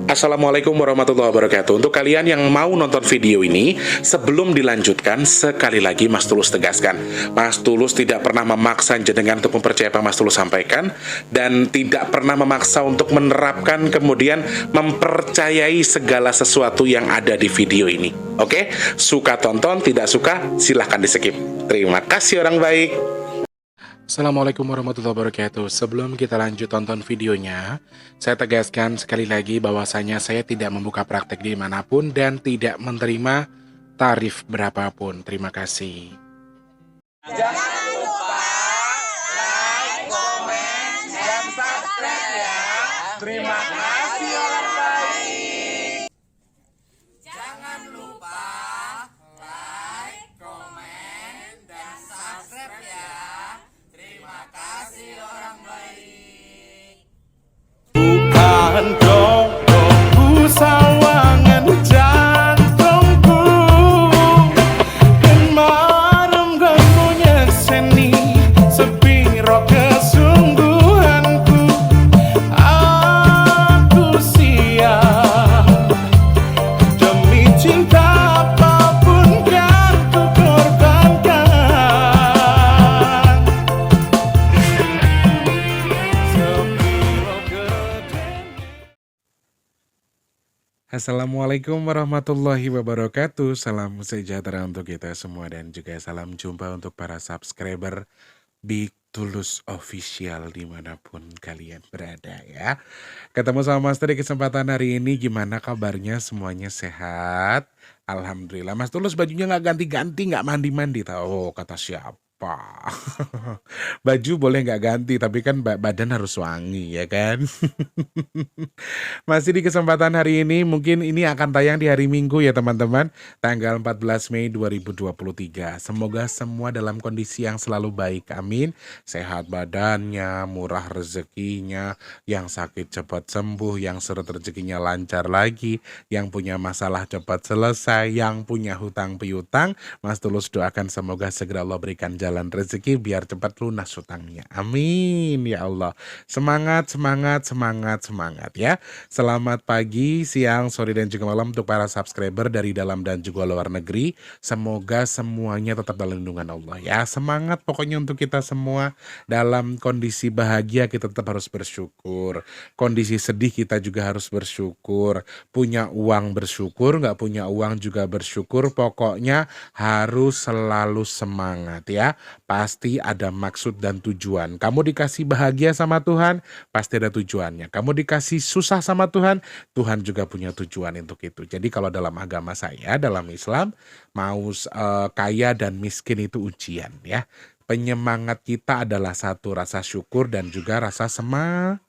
Assalamualaikum warahmatullahi wabarakatuh. Untuk kalian yang mau nonton video ini, sebelum dilanjutkan, sekali lagi Mas Tulus tegaskan, Mas Tulus tidak pernah memaksa jenengan untuk mempercayai apa Mas Tulus sampaikan, dan tidak pernah memaksa untuk menerapkan kemudian mempercayai segala sesuatu yang ada di video ini. Oke? Suka tonton, tidak suka silahkan di skip. Terima kasih orang baik. Assalamualaikum warahmatullahi wabarakatuh. Sebelum kita lanjut tonton videonya, saya tegaskan sekali lagi bahwasanya saya tidak membuka praktek dimanapun dan tidak menerima tarif berapapun. Terima kasih. Jangan lupa like, komen, dan subscribe ya. Terima kasih orang baik. Jangan lupa like, komen, dan subscribe ya. Terima kasih orang baik. Bukan dongku sawangan jantungku dan marem ganggunya seni sepiro kesungguhanku. Aku siap demi cinta apapun kan ku korbankan. Sepiro gedenya. Assalamualaikum warahmatullahi wabarakatuh. Salam sejahtera untuk kita semua dan juga salam jumpa untuk para subscriber Big Tulus Official dimanapun kalian berada ya. Ketemu sama Mas Tulus di kesempatan hari ini, gimana kabarnya, semuanya sehat? Alhamdulillah. Mas Tulus bajunya nggak ganti-ganti, nggak mandi-mandi, tahu kata siapa? Baju boleh nggak ganti, tapi kan badan harus wangi ya kan? Masih di kesempatan hari ini, mungkin ini akan tayang di hari Minggu ya teman-teman, tanggal 14 Mei 2023. Semoga semua dalam kondisi yang selalu baik, amin. Sehat badannya, murah rezekinya, yang sakit cepat sembuh, yang seret rezekinya lancar lagi, yang punya masalah cepat selesai, yang punya hutang piutang, Mas Tulus doakan semoga segera Allah berikan jalan rezeki biar cepat lunas hutangnya. Amin ya Allah. Semangat, semangat, semangat, semangat ya. Selamat pagi, siang, sore, dan juga malam untuk para subscriber dari dalam dan juga luar negeri. Semoga semuanya tetap dalam lindungan Allah ya. Semangat pokoknya untuk kita semua. Dalam kondisi bahagia kita tetap harus bersyukur. Kondisi sedih kita juga harus bersyukur. Punya uang bersyukur, nggak punya uang juga bersyukur. Pokoknya harus selalu semangat ya. Pasti ada maksud dan tujuan. Kamu dikasih bahagia sama Tuhan, pasti ada tujuannya. Kamu dikasih susah sama Tuhan, Tuhan juga punya tujuan untuk itu. Jadi kalau dalam agama saya, dalam Islam, mau kaya dan miskin itu ujian ya. Penyemangat kita adalah satu, rasa syukur dan juga rasa semangat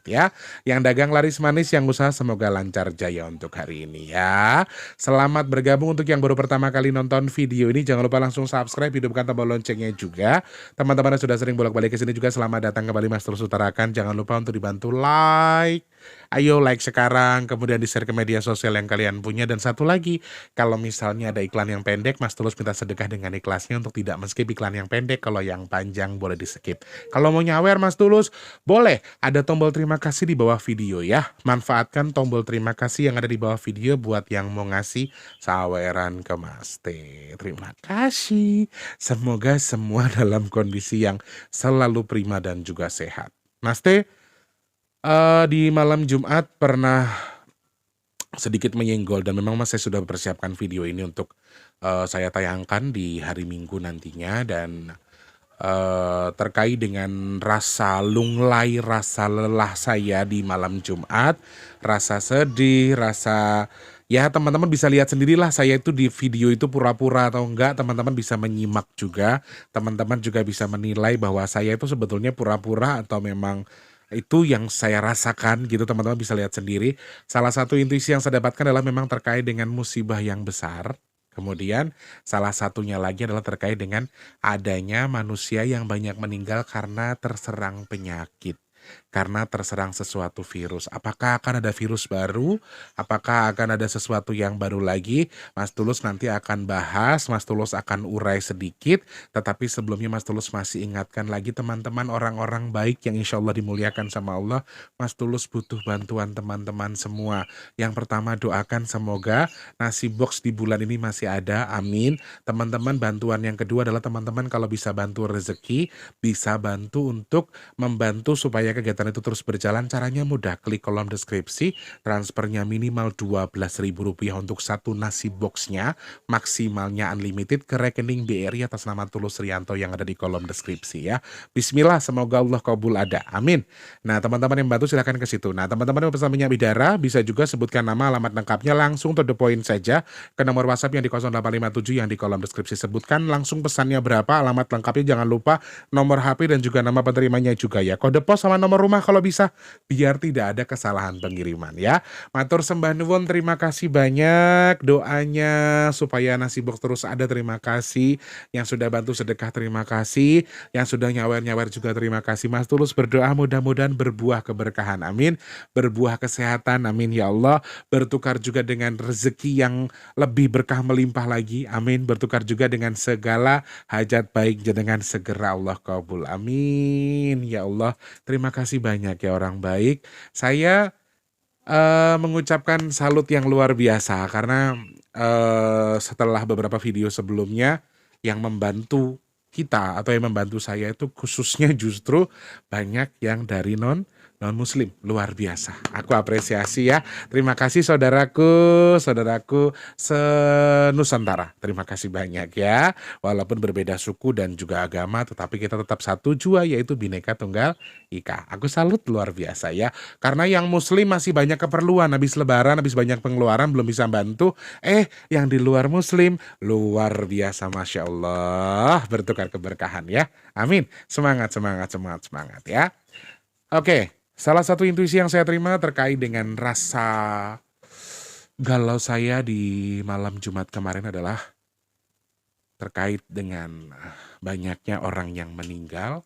ya. Yang dagang laris manis, yang usaha semoga lancar jaya untuk hari ini ya. Selamat bergabung untuk yang baru pertama kali nonton video ini. Jangan lupa langsung subscribe, hidupkan tombol loncengnya juga. Teman-teman yang sudah sering bolak-balik ke sini juga selamat datang kembali, Mas Tulus utarakan. Jangan lupa untuk dibantu like. Ayo like sekarang, kemudian di-share ke media sosial yang kalian punya. Dan satu lagi, kalau misalnya ada iklan yang pendek, Mas Tulus minta sedekah dengan ikhlasnya untuk tidak men-skip iklan yang pendek. Kalau yang panjang boleh di-skip. Kalau mau nyawer Mas Tulus, boleh. Ada tombol terima kasih di bawah video ya. Manfaatkan tombol terima kasih yang ada di bawah video buat yang mau ngasih saweran ke Mas T. Terima kasih. Semoga semua dalam kondisi yang selalu prima dan juga sehat. Mas T, di malam Jumat pernah sedikit menyenggol dan memang Mas saya sudah mempersiapkan video ini untuk saya tayangkan di hari Minggu nantinya, dan terkait dengan rasa lunglai, rasa lelah saya di malam Jumat, rasa sedih, rasa ya teman-teman bisa lihat sendirilah saya itu di video itu pura-pura atau enggak, teman-teman bisa menyimak juga, teman-teman juga bisa menilai bahwa saya itu sebetulnya pura-pura atau memang itu yang saya rasakan gitu, teman-teman bisa lihat sendiri. Salah satu intuisi yang saya dapatkan adalah memang terkait dengan musibah yang besar. Kemudian salah satunya lagi adalah terkait dengan adanya manusia yang banyak meninggal karena terserang penyakit. karena terserang sesuatu virus. Apakah akan ada virus baru? Apakah akan ada sesuatu yang baru lagi? Mas Tulus nanti akan bahas, Mas Tulus akan urai sedikit, tetapi sebelumnya Mas Tulus masih ingatkan lagi teman-teman orang-orang baik yang insya Allah dimuliakan sama Allah. Mas Tulus butuh bantuan teman-teman semua. Yang pertama doakan semoga nasi box di bulan ini masih ada, amin. Teman-teman bantuan yang kedua adalah teman-teman kalau bisa bantu rezeki, bisa bantu untuk membantu supaya kegiatan itu terus berjalan. Caranya mudah, klik kolom deskripsi, transfernya minimal Rp12.000 untuk satu nasi boxnya, maksimalnya unlimited ke rekening BRI atas nama Tulus Rianto yang ada di kolom deskripsi ya. Bismillah, semoga Allah kabul ada, amin. Nah teman-teman yang bantu silahkan ke situ. Nah teman-teman yang pesan minyak bidara bisa juga sebutkan nama, alamat lengkapnya, langsung to the point saja ke nomor WhatsApp yang di 0857 yang di kolom deskripsi. Sebutkan langsung pesannya berapa, alamat lengkapnya, jangan lupa nomor HP dan juga nama penerimanya juga ya. Kode pos sama nomor rumah kalau bisa, biar tidak ada kesalahan pengiriman ya. Matur sembah nuwun, terima kasih banyak doanya supaya nasi box terus ada, terima kasih. Yang sudah bantu sedekah terima kasih, yang sudah nyawer-nyawer juga terima kasih. Mas Tulus berdoa mudah-mudahan berbuah keberkahan, amin. Berbuah kesehatan, amin ya Allah. Bertukar juga dengan rezeki yang lebih berkah melimpah lagi, amin. Bertukar juga dengan segala hajat baik dengan segera Allah kabul, amin ya Allah. Terima kasih banyak ya orang baik. Saya mengucapkan salut yang luar biasa karena setelah beberapa video sebelumnya yang membantu kita atau yang membantu saya itu khususnya justru banyak yang dari non muslim, luar biasa. Aku apresiasi ya. Terima kasih saudaraku se-Nusantara. Terima kasih banyak ya. Walaupun berbeda suku dan juga agama, tetapi kita tetap satu jua, yaitu Bhinneka Tunggal Ika. Aku salut luar biasa ya. Karena yang muslim masih banyak keperluan, habis lebaran, habis banyak pengeluaran belum bisa bantu. Yang di luar muslim luar biasa, Masya Allah. Bertukar keberkahan ya. Amin. Semangat ya. Oke. Salah satu intuisi yang saya terima terkait dengan rasa galau saya di malam Jumat kemarin adalah terkait dengan banyaknya orang yang meninggal,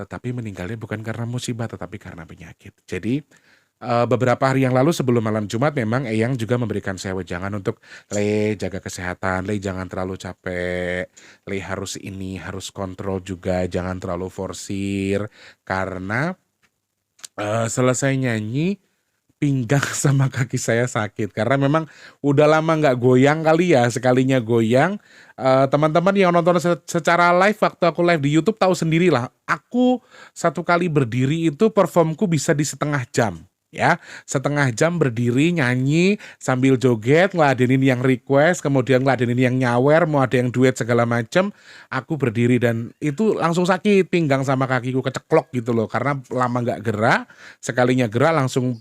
tetapi meninggalnya bukan karena musibah, tetapi karena penyakit. Jadi beberapa hari yang lalu sebelum malam Jumat memang Eyang juga memberikan saya wejangan untuk Le jaga kesehatan, Le jangan terlalu capek, Le harus ini, harus kontrol juga, jangan terlalu forsir, karena selesai nyanyi pinggang sama kaki saya sakit karena memang udah lama nggak goyang kali ya. Sekalinya goyang, teman-teman yang nonton secara live waktu aku live di YouTube tahu sendirilah, aku satu kali berdiri itu performku bisa di setengah jam ya, setengah jam berdiri nyanyi sambil joget, ngeladenin yang request, kemudian ngeladenin yang nyawer, mau ada yang duet segala macem. Aku berdiri dan itu langsung sakit pinggang sama kakiku, keceklok gitu loh karena lama nggak gerak, sekalinya gerak langsung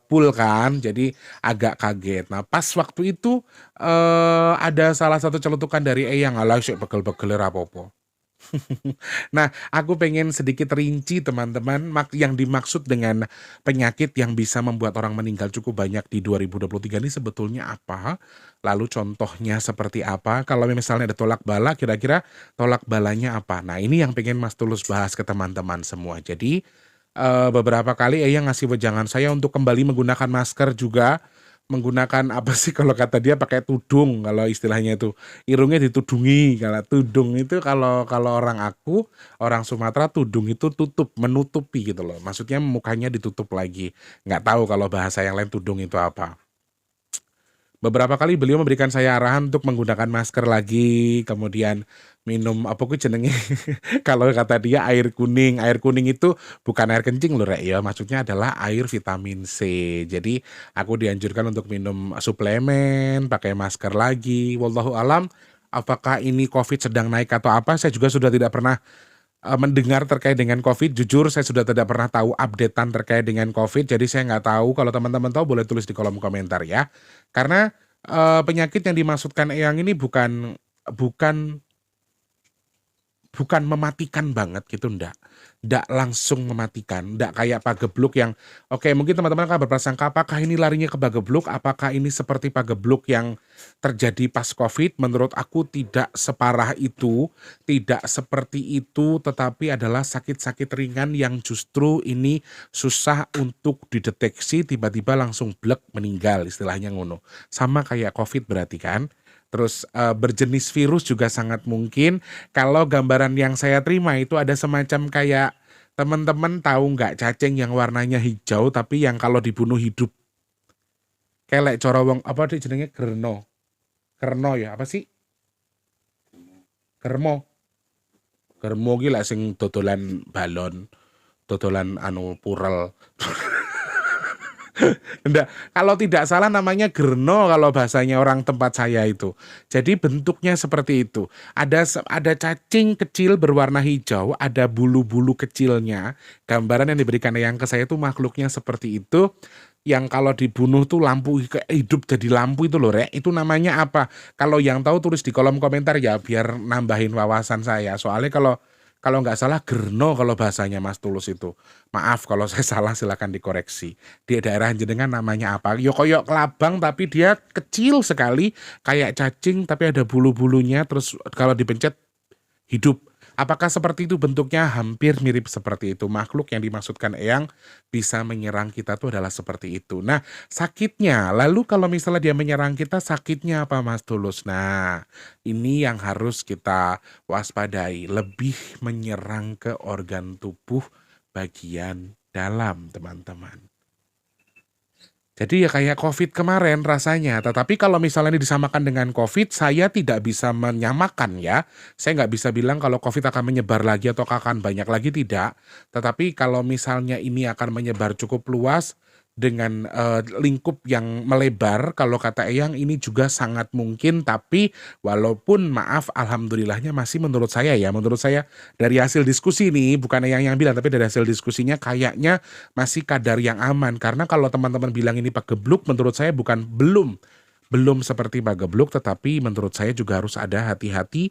pull kan, jadi agak kaget. Nah pas waktu itu ada salah satu celutukan dari Eyang, alah sik pegel-pegel rapopo. Nah, aku pengen sedikit rinci teman-teman yang dimaksud dengan penyakit yang bisa membuat orang meninggal cukup banyak di 2023 ini sebetulnya apa? Lalu contohnya seperti apa? Kalau misalnya ada tolak bala, kira-kira tolak balanya apa? Nah, ini yang pengen Mas Tulus bahas ke teman-teman semua. Jadi, beberapa kali Eyang ngasih wejangan saya untuk kembali menggunakan masker juga. Menggunakan apa sih kalau kata dia, pakai tudung kalau istilahnya itu, irungnya ditudungi. Kalau tudung itu kalau orang Sumatera, tudung itu tutup, menutupi gitu loh, maksudnya mukanya ditutup lagi. Nggak tahu kalau bahasa yang lain tudung itu apa. Beberapa kali beliau memberikan saya arahan untuk menggunakan masker lagi, kemudian minum apa ku jenenge kalau kata dia air kuning. Air kuning itu bukan air kencing loh Rek ya, maksudnya adalah air vitamin C. Jadi aku dianjurkan untuk minum suplemen, pakai masker lagi. Wallahu alam, apakah ini COVID sedang naik atau apa? Saya juga sudah tidak pernah mendengar terkait dengan COVID. Jujur saya sudah tidak pernah tahu updatean terkait dengan COVID. Jadi saya nggak tahu. Kalau teman-teman tahu boleh tulis di kolom komentar ya. Karena penyakit yang dimaksudkan Eyang ini bukan bukan mematikan banget gitu, ndak langsung mematikan, ndak kayak pagebluk yang oke mungkin teman-teman akan berprasangka apakah ini larinya ke pagebluk, apakah ini seperti pagebluk yang terjadi pas COVID? Menurut aku tidak separah itu, tidak seperti itu, tetapi adalah sakit-sakit ringan yang justru ini susah untuk dideteksi, tiba-tiba langsung blek meninggal istilahnya ngono. Sama kayak COVID berarti kan? Terus berjenis virus juga sangat mungkin. Kalau gambaran yang saya terima itu ada semacam kayak teman-teman tahu nggak cacing yang warnanya hijau tapi yang kalau dibunuh hidup kelek corowong apa sih jenenge gerno. Kerno ya apa sih? Kermo. Kermo ki lek sing dodolan balon, dodolan anu purel. Enggak, kalau tidak salah namanya gerno kalau bahasanya orang tempat saya itu. Jadi bentuknya seperti itu. Ada cacing kecil berwarna hijau, ada bulu-bulu kecilnya. Gambaran yang diberikan yang ke saya itu makhluknya seperti itu. Yang kalau dibunuh tuh lampu hidup jadi lampu itu loh, Rek. Itu namanya apa? Kalau yang tahu tulis di kolom komentar ya biar nambahin wawasan saya. Soalnya kalau kalau nggak salah gerno kalau bahasanya Mas Tulus itu. Maaf kalau saya salah silakan dikoreksi. Di daerah jenengan namanya apa? Yo koyok kelabang tapi dia kecil sekali kayak cacing tapi ada bulu-bulunya terus kalau dipencet hidup. Apakah seperti itu bentuknya? Hampir mirip seperti itu. Makhluk yang dimaksudkan Eyang bisa menyerang kita tuh adalah seperti itu. Nah, sakitnya. Lalu kalau misalnya dia menyerang kita, sakitnya apa Mas Tulus? Nah, ini yang harus kita waspadai. Lebih menyerang ke organ tubuh bagian dalam, teman-teman. Jadi ya kayak COVID kemarin rasanya, tetapi kalau misalnya ini disamakan dengan COVID, saya tidak bisa menyamakan ya. Saya nggak bisa bilang kalau COVID akan menyebar lagi atau akan banyak lagi, tidak. Tetapi kalau misalnya ini akan menyebar cukup luas dengan lingkup yang melebar, kalau kata Eyang ini juga sangat mungkin, tapi walaupun maaf, alhamdulillahnya masih menurut saya ya, menurut saya dari hasil diskusi nih, bukan Eyang yang bilang, tapi dari hasil diskusinya kayaknya masih kadar yang aman karena kalau teman-teman bilang ini pagebluk menurut saya bukan belum seperti pagebluk tetapi menurut saya juga harus ada hati-hati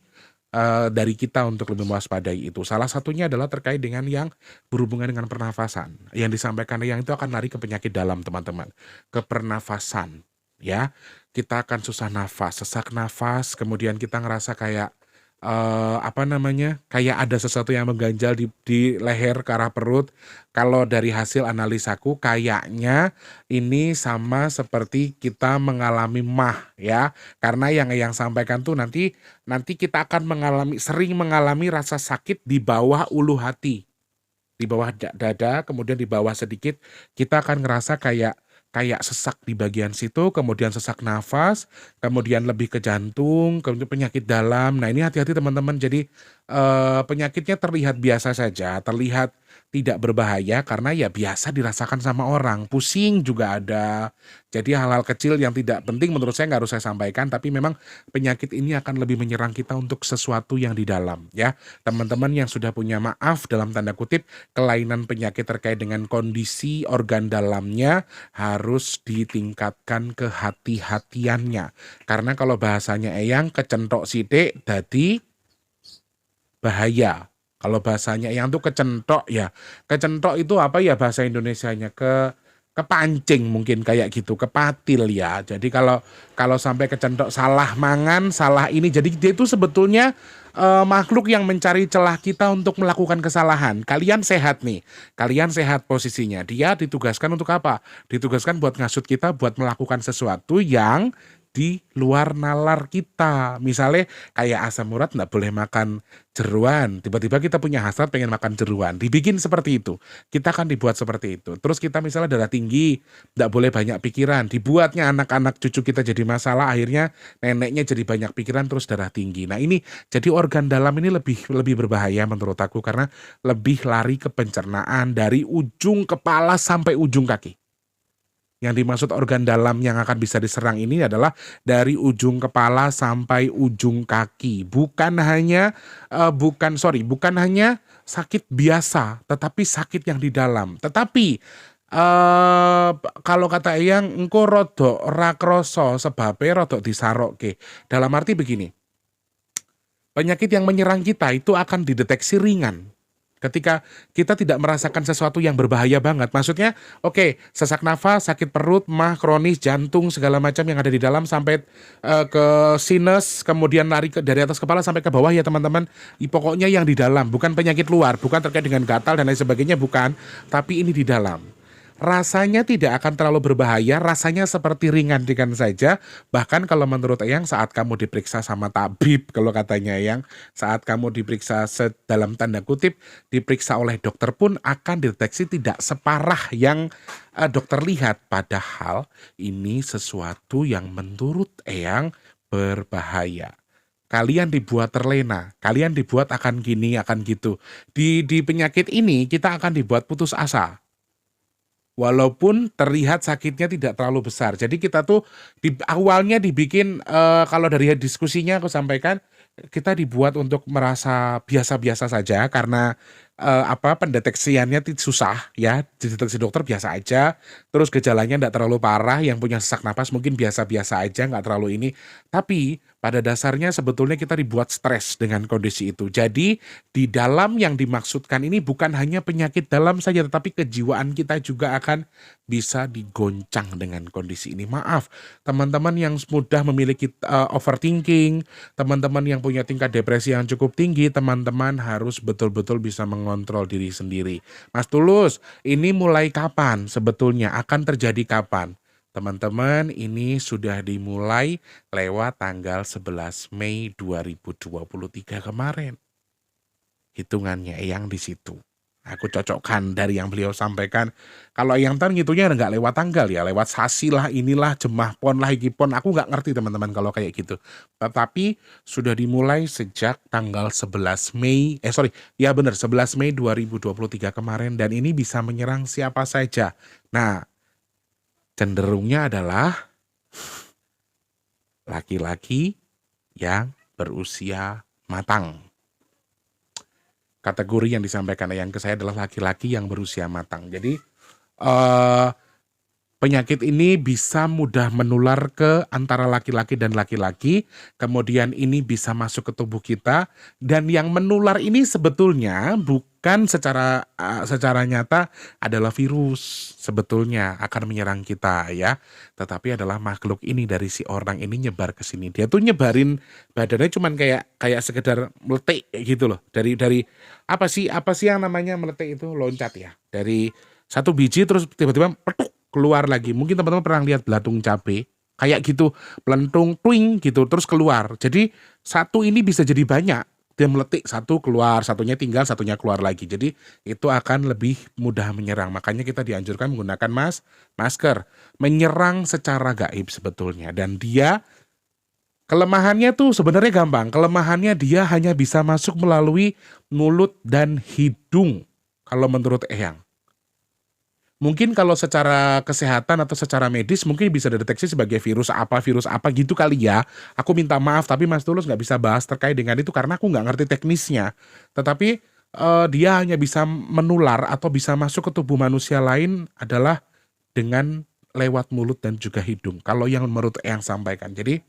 dari kita untuk lebih mewaspadai itu. Salah satunya adalah terkait dengan yang berhubungan dengan pernafasan. Yang disampaikan yang itu akan lari ke penyakit dalam teman-teman, ke pernafasan ya. Kita akan susah nafas, sesak nafas, kemudian kita ngerasa kayak apa namanya, kayak ada sesuatu yang mengganjal di leher ke arah perut. Kalau dari hasil analisaku kayaknya ini sama seperti kita mengalami mah ya. Karena yang sampaikan tuh nanti kita akan sering mengalami rasa sakit di bawah ulu hati. Di bawah dada, kemudian di bawah sedikit kita akan ngerasa kayak sesak di bagian situ, kemudian sesak nafas, kemudian lebih ke jantung, kemudian penyakit dalam. Nah ini hati-hati teman-teman. Jadi penyakitnya terlihat biasa saja, terlihat tidak berbahaya karena ya biasa dirasakan sama orang. Pusing juga ada. Jadi hal-hal kecil yang tidak penting menurut saya nggak harus saya sampaikan, tapi memang penyakit ini akan lebih menyerang kita untuk sesuatu yang di dalam ya. Teman-teman yang sudah punya maaf dalam tanda kutip kelainan penyakit terkait dengan kondisi organ dalamnya harus ditingkatkan kehati-hatiannya. Karena kalau bahasanya Eyang kecentok sidik dadi bahaya. Kalau bahasanya Eyang tuh kecentok ya. Kecentok itu apa ya bahasa Indonesianya? Kepancing mungkin kayak gitu, kepatil ya. Jadi kalau sampai kecentok salah mangan, salah ini, jadi dia itu sebetulnya makhluk yang mencari celah kita untuk melakukan kesalahan. Kalian sehat nih, kalian sehat posisinya. Dia ditugaskan untuk apa? Ditugaskan buat ngasut kita, buat melakukan sesuatu yang di luar nalar kita. Misalnya kayak asam urat nggak boleh makan jeruan. Tiba-tiba kita punya hasrat pengen makan jeruan. Dibikin seperti itu. Kita akan dibuat seperti itu. Terus kita misalnya darah tinggi, nggak boleh banyak pikiran. Dibuatnya anak-anak cucu kita jadi masalah. Akhirnya neneknya jadi banyak pikiran terus darah tinggi. Nah ini jadi organ dalam ini lebih berbahaya menurut aku karena lebih lari ke pencernaan dari ujung kepala sampai ujung kaki. Yang dimaksud organ dalam yang akan bisa diserang ini adalah dari ujung kepala sampai ujung kaki. Bukan hanya sakit biasa, tetapi sakit yang di dalam. Tetapi kalau kata Eyang engko rodok ra krasa sebabe rodok disarokke. Dalam arti begini. Penyakit yang menyerang kita itu akan dideteksi ringan. Ketika kita tidak merasakan sesuatu yang berbahaya banget. Maksudnya, oke, sesak nafas, sakit perut, mah, kronis, jantung, segala macam yang ada di dalam sampai ke sinus, kemudian lari dari atas kepala sampai ke bawah ya teman-teman. Pokoknya yang di dalam, bukan penyakit luar, bukan terkait dengan gatal dan lain sebagainya, bukan. Tapi ini di dalam. Rasanya tidak akan terlalu berbahaya, rasanya seperti ringan-ringan saja. Bahkan kalau menurut Eyang saat kamu diperiksa sama tabib, kalau katanya Eyang, saat kamu diperiksa dalam tanda kutip, diperiksa oleh dokter pun akan dideteksi tidak separah yang dokter lihat. Padahal ini sesuatu yang menurut Eyang berbahaya. Kalian dibuat terlena, kalian dibuat akan gini, akan gitu. Di penyakit ini kita akan dibuat putus asa. Walaupun terlihat sakitnya tidak terlalu besar. Jadi kita tuh di awalnya dibikin kalau dari diskusinya aku sampaikan kita dibuat untuk merasa biasa-biasa saja karena pendeteksiannya susah ya. Deteksi dokter biasa aja. Terus gejalanya tidak terlalu parah. Yang punya sesak napas mungkin biasa-biasa aja, nggak terlalu ini. Tapi pada dasarnya sebetulnya kita dibuat stres dengan kondisi itu. Jadi di dalam yang dimaksudkan ini bukan hanya penyakit dalam saja, tetapi kejiwaan kita juga akan bisa digoncang dengan kondisi ini. Maaf, teman-teman yang mudah memiliki overthinking, teman-teman yang punya tingkat depresi yang cukup tinggi, teman-teman harus betul-betul bisa mengontrol diri sendiri. Mas Tulus, ini mulai kapan sebetulnya? Akan terjadi kapan? Teman-teman, ini sudah dimulai lewat tanggal 11 Mei 2023 kemarin. Hitungannya Eyang di situ. Aku cocokkan dari yang beliau sampaikan. Kalau Eyang kan ngitungnya nggak lewat tanggal ya, lewat sasi lah, inilah, jemah pon lah, higipon. Aku nggak ngerti teman-teman kalau kayak gitu. Tetapi sudah dimulai sejak tanggal 11 Mei, 11 Mei 2023 kemarin. Dan ini bisa menyerang siapa saja. Nah, cenderungnya adalah laki-laki yang berusia matang. Kategori yang disampaikan yang ke saya adalah laki-laki yang berusia matang. Jadi penyakit ini bisa mudah menular ke antara laki-laki dan laki-laki, kemudian ini bisa masuk ke tubuh kita, dan yang menular ini sebetulnya bukan secara nyata adalah virus sebetulnya akan menyerang kita ya, tetapi adalah makhluk ini dari si orang ini nyebar ke sini. Dia tuh nyebarin badannya cuman kayak sekedar meletik gitu loh. Dari apa sih yang namanya meletik itu, loncat ya. Dari satu biji terus tiba-tiba petuk keluar lagi. Mungkin teman-teman pernah lihat belatung cabe kayak gitu, pelentung twing gitu terus keluar. Jadi satu ini bisa jadi banyak. Dia meletik, satu keluar, satunya tinggal, satunya keluar lagi. Jadi itu akan lebih mudah menyerang. Makanya kita dianjurkan menggunakan masker. Menyerang secara gaib sebetulnya. Dan dia kelemahannya tuh sebenarnya gampang. Kelemahannya dia hanya bisa masuk melalui mulut dan hidung. Kalau menurut Eyang. Mungkin kalau secara kesehatan atau secara medis mungkin bisa dideteksi sebagai virus apa gitu kali ya. Aku minta maaf tapi Mas Tulus nggak bisa bahas terkait dengan itu karena aku nggak ngerti teknisnya. Tetapi dia hanya bisa menular atau bisa masuk ke tubuh manusia lain adalah dengan lewat mulut dan juga hidung. Kalau yang menurut yang sampaikan. Jadi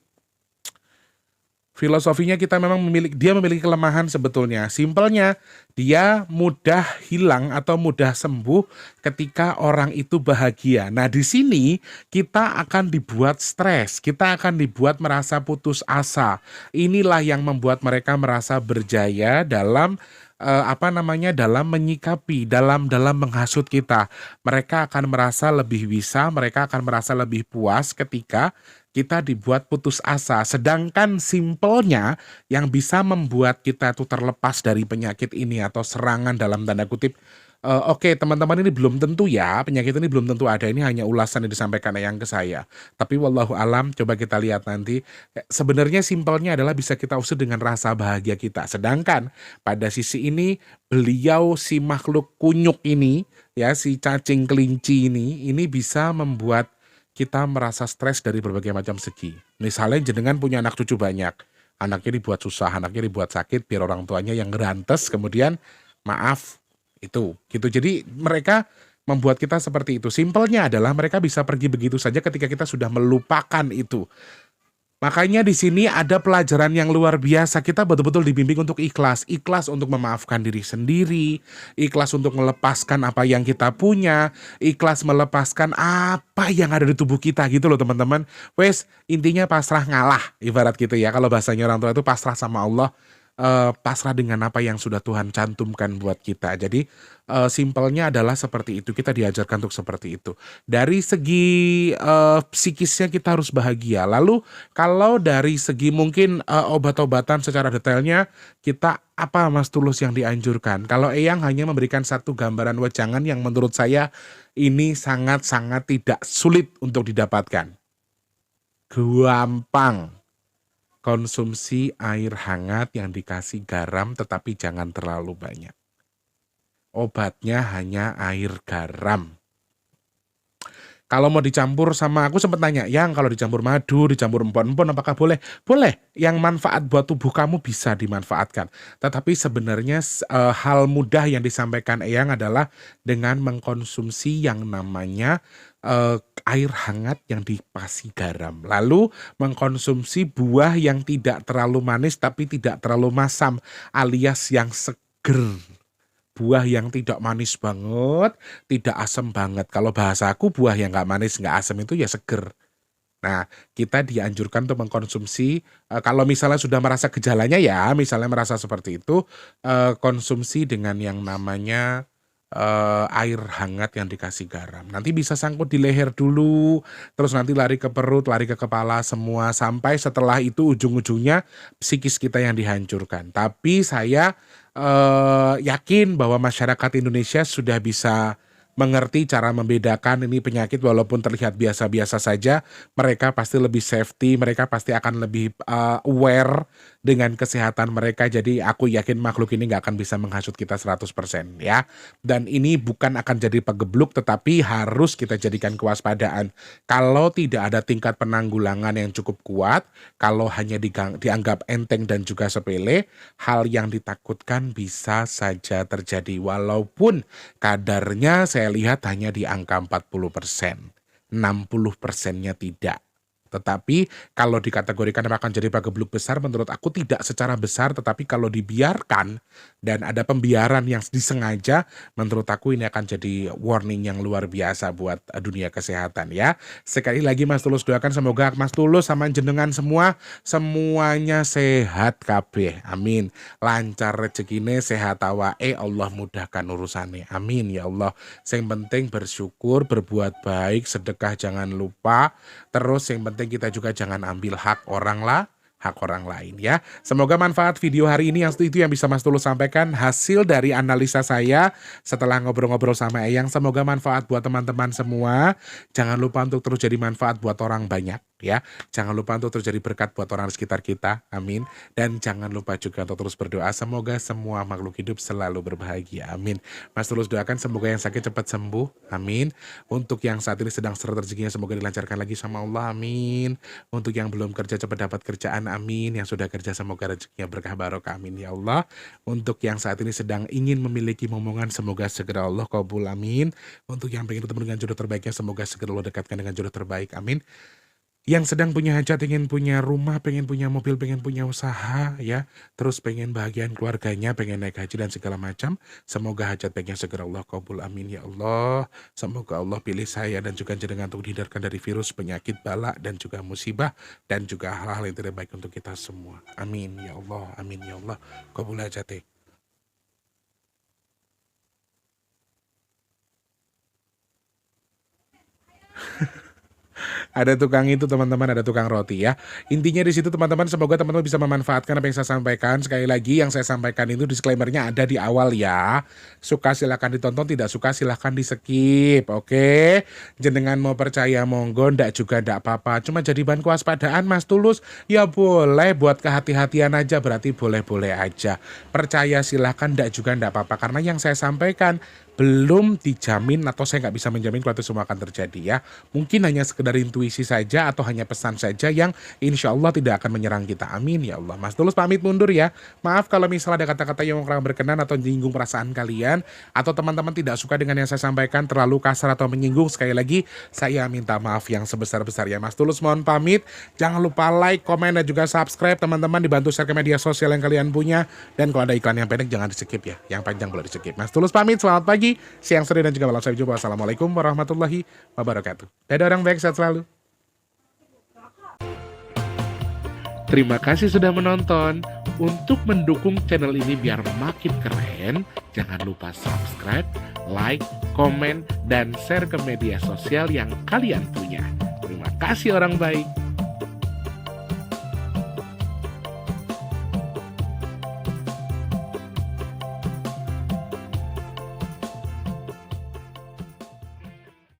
filosofinya kita memang memiliki kelemahan sebetulnya. Simpelnya, dia mudah hilang atau mudah sembuh ketika orang itu bahagia. Nah, di sini kita akan dibuat stres, kita akan dibuat merasa putus asa. Inilah yang membuat mereka merasa berjaya dalam dalam menyikapi, dalam menghasut kita. Mereka akan merasa lebih bisa, mereka akan merasa lebih puas ketika kita dibuat putus asa. Sedangkan simpelnya yang bisa membuat kita tuh terlepas dari penyakit ini atau serangan dalam tanda kutip. Oke, teman-teman, ini belum tentu ya, penyakit ini belum tentu ada, ini hanya ulasan yang disampaikan yang ke saya. Tapi wallahu alam, coba kita lihat nanti. Sebenarnya simpelnya adalah bisa kita usir dengan rasa bahagia kita. Sedangkan pada sisi ini beliau si makhluk kunyuk ini ya, si cacing kelinci ini bisa membuat kita merasa stres dari berbagai macam segi. Misalnya jenengan punya anak cucu banyak, anaknya dibuat susah, anaknya dibuat sakit, biar orang tuanya yang gerantes, kemudian maaf, itu gitu. Jadi mereka membuat kita seperti itu. Simpelnya adalah mereka bisa pergi begitu saja ketika kita sudah melupakan itu. Makanya di sini ada pelajaran yang luar biasa. Kita betul-betul dibimbing untuk ikhlas. Ikhlas untuk memaafkan diri sendiri. Ikhlas untuk melepaskan apa yang kita punya. Ikhlas melepaskan apa yang ada di tubuh kita gitu loh teman-teman. Wes, intinya pasrah ngalah. Ibarat gitu ya. Kalau bahasanya orang tua itu pasrah sama Allah. Pasrah dengan apa yang sudah Tuhan cantumkan buat kita. Jadi simpelnya adalah seperti itu. Kita diajarkan untuk seperti itu. Dari segi psikisnya kita harus bahagia. Lalu kalau dari segi mungkin obat-obatan secara detailnya kita apa Mas Tulus yang dianjurkan? Kalau Eyang hanya memberikan satu gambaran wejangan yang menurut saya ini sangat-sangat tidak sulit untuk didapatkan. Gampang. Konsumsi air hangat yang dikasih garam tetapi jangan terlalu banyak. Obatnya hanya air garam. Kalau mau dicampur sama, aku sempat nanya, yang kalau dicampur madu, dicampur empon-empon, apakah boleh? Boleh. Yang manfaat buat tubuh kamu bisa dimanfaatkan. Tetapi sebenarnya hal mudah yang disampaikan Eyang adalah dengan mengkonsumsi yang namanya air hangat yang dikasih garam. Lalu mengkonsumsi buah yang tidak terlalu manis tapi tidak terlalu masam, alias yang seger. Buah yang tidak manis banget, tidak asam banget. Kalau bahasaku buah yang nggak manis, nggak asam itu ya seger. Nah, kita dianjurkan untuk mengkonsumsi, kalau misalnya sudah merasa gejalanya ya, misalnya merasa seperti itu, konsumsi dengan yang namanya air hangat yang dikasih garam. Nanti bisa sangkut di leher dulu, terus nanti lari ke perut, lari ke kepala semua, sampai setelah itu ujung-ujungnya psikis kita yang dihancurkan. Tapi saya yakin bahwa masyarakat Indonesia sudah bisa mengerti cara membedakan ini penyakit walaupun terlihat biasa-biasa saja, mereka pasti lebih safety, mereka pasti akan lebih aware dengan kesehatan mereka. Jadi aku yakin makhluk ini nggak akan bisa menghasut kita 100% ya. Dan ini bukan akan jadi pegebluk tetapi harus kita jadikan kewaspadaan. Kalau tidak ada tingkat penanggulangan yang cukup kuat, kalau hanya dianggap enteng dan juga sepele, hal yang ditakutkan bisa saja terjadi walaupun kadarnya saya lihat hanya di angka 40%. 60%-nya tidak. Tetapi kalau dikategorikan akan jadi pagebluk besar, menurut aku tidak secara besar, tetapi kalau dibiarkan dan ada pembiaran yang disengaja, menurut aku ini akan jadi warning yang luar biasa buat dunia kesehatan ya. Sekali lagi Mas Tulus doakan semoga Mas Tulus sama jenengan semuanya sehat kabeh. Amin. Lancar rezekine, sehat awake, Allah mudahkan urusannya. Amin ya Allah. Yang penting bersyukur, berbuat baik, sedekah jangan lupa. Terus yang penting kita juga jangan ambil hak orang lain ya. Semoga manfaat video hari ini itu yang bisa Mas Tulus sampaikan, hasil dari analisa saya setelah ngobrol-ngobrol sama Eyang. Semoga manfaat buat teman-teman semua. Jangan lupa untuk terus jadi manfaat buat orang banyak ya. Jangan lupa untuk terus jadi berkat buat orang di sekitar kita. Amin. Dan jangan lupa juga untuk terus berdoa semoga semua makhluk hidup selalu berbahagia. Amin. Mas Tulus doakan semoga yang sakit cepat sembuh. Amin. Untuk yang saat ini sedang seret rezekinya semoga dilancarkan lagi sama Allah. Amin. Untuk yang belum kerja cepat dapat kerjaan. Amin. Yang sudah kerja semoga rezekinya berkah barokah. Amin ya Allah. Untuk yang saat ini sedang ingin memiliki momongan semoga segera Allah kabul. Amin. Untuk yang pengen ketemu dengan jodoh terbaiknya semoga segera Allah dekatkan dengan jodoh terbaik. Amin. Yang sedang punya hajat, ingin punya rumah, pengen punya mobil, pengen punya usaha ya, terus pengen bahagian keluarganya, pengen naik haji dan segala macam, semoga hajat baiknya segera Allah kabul. Amin ya Allah. Semoga Allah pilih saya dan juga jenengan untuk dihindarkan dari virus, penyakit, bala dan juga musibah dan juga hal-hal yang tidak baik untuk kita semua. Amin ya Allah. Amin ya Allah. Kabul hajate. Ada tukang itu teman-teman, ada tukang roti ya. Intinya di situ teman-teman, semoga teman-teman bisa memanfaatkan apa yang saya sampaikan. Sekali lagi yang saya sampaikan itu disclaimernya ada di awal ya. Suka silahkan ditonton, tidak suka silahkan di skip. Oke. Jenengan mau percaya monggo, ndak juga ndak apa-apa. Cuma jadi bahan kewaspadaan Mas Tulus. Ya boleh, buat kehati-hatian aja berarti boleh-boleh aja. Percaya silahkan, ndak juga ndak apa-apa. Karena yang saya sampaikan belum dijamin atau saya nggak bisa menjamin kalau itu semua akan terjadi ya. Mungkin hanya sekedar intuisi saja atau hanya pesan saja yang insya Allah tidak akan menyerang kita. Amin ya Allah. Mas Tulus pamit mundur ya. Maaf kalau misalnya ada kata-kata yang kurang berkenan atau menyinggung perasaan kalian, atau teman-teman tidak suka dengan yang saya sampaikan terlalu kasar atau menyinggung. Sekali lagi saya minta maaf yang sebesar-besarnya. Mas Tulus mohon pamit. Jangan lupa like, komen, dan juga subscribe. Teman-teman dibantu share ke media sosial yang kalian punya. Dan kalau ada iklan yang pendek jangan di skip ya. Yang panjang boleh di skip. Mas Tulus pamit. Selamat pagi, siang, sore, dan juga malam. Sampai jumpa. Wassalamualaikum warahmatullahi wabarakatuh. Dadah orang baik, sehat selalu. Terima kasih sudah menonton. Untuk mendukung channel ini biar makin keren, jangan lupa subscribe, like, komen, dan share ke media sosial yang kalian punya. Terima kasih orang baik.